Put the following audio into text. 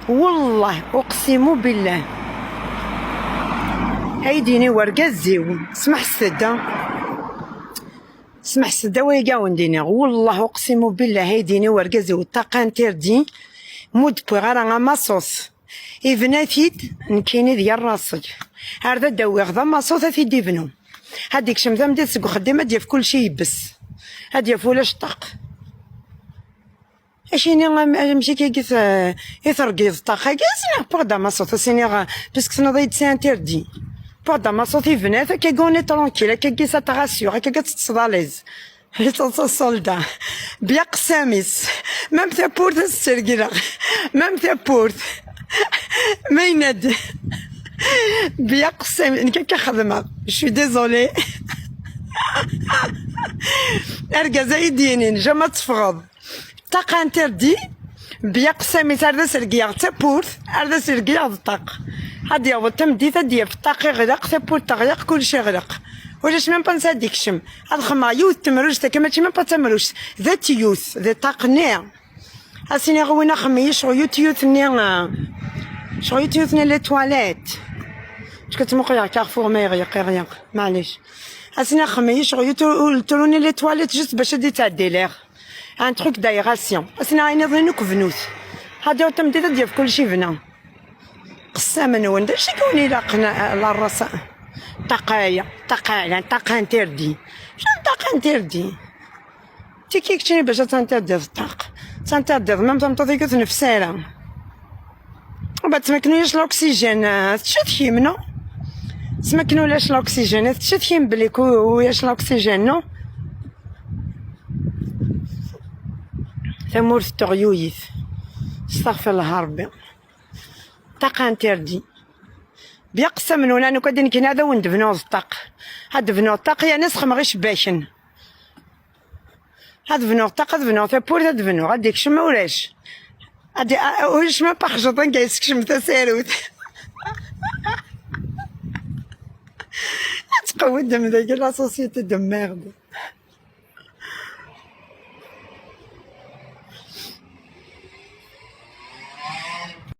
والله اقسم بالله هيديني ورقه زيو سمح السده سمح السده ويقاون ديني والله اقسم بالله هيديني ورقه زيو طاقه تردي مود بغارا ماصوص إبناتيد نكيني ديال راسي هذا داوي غدا ماصوص في ديبنو هاديك شمذا مديت سكو خديمه ديال كل شيء يبس هادي فولاش طاق اشيني ماشي كيقيس يثرقيز طاقه كيسنا بوغدا ماصوص سيني باسكو سنا ضيد سي انتردي بوغدا ماصوص بنات كيكوني ترونكيل كيقيس تغاسيو كتصداليز soldat. Bien que ça, même c'est pour te servir, même c'est pour, mais il n'aide. Bien que ça, je suis désolée. Ergazaïdine, je m'atfrode. Tac interdit. Bien que ça, mais ça c'est pour, ça c'est tac. هادي هو التمديد هادي في الطاقي غرق سبور تغرق كل شيء غرق ولاش ما نبانس هاديك الشم هاد خما يوث تمروش كما تشي ما تمروش ذات يوث ذات طاقني اسيني غوينا خمي شغل يوث ني شغل يوث ني لي تواليت اش كتمقيا كارفور ما يغيق معليش اسيني خمي شغل تروني لي تواليت جست باش دي تاع ديلير ان تروك دايراسيون اسيني عيني ظنوك فنوث هادي هو التمديد هادي في كل شيء بنا قسما وند شي كوني لاقنا الراس طاقايا طاقه انتردي شنو طاقه انتردي تي كيكتشني باش تنتردي الطاق تنتردي ميم تنطيك نفساله وبعد تمكنوش الاكسجين تشد منو تمكنولاش الاكسجين تشد بليك وياش الاكسجين نو ثمور التغيويث استغفر الله ربي طاقه انتردي بيقسم من انا كدين كاين هذا وندفنو الطاق هاد فنو الطاق يا ناس خما غيش باشن هاد فنو الطاق هاد فنو تبور هاد فنو غاديك شما ولاش هادي واش ما باخجطن كيسك شم تساروت تقود من ذاك لا سوسيتي دو ميرد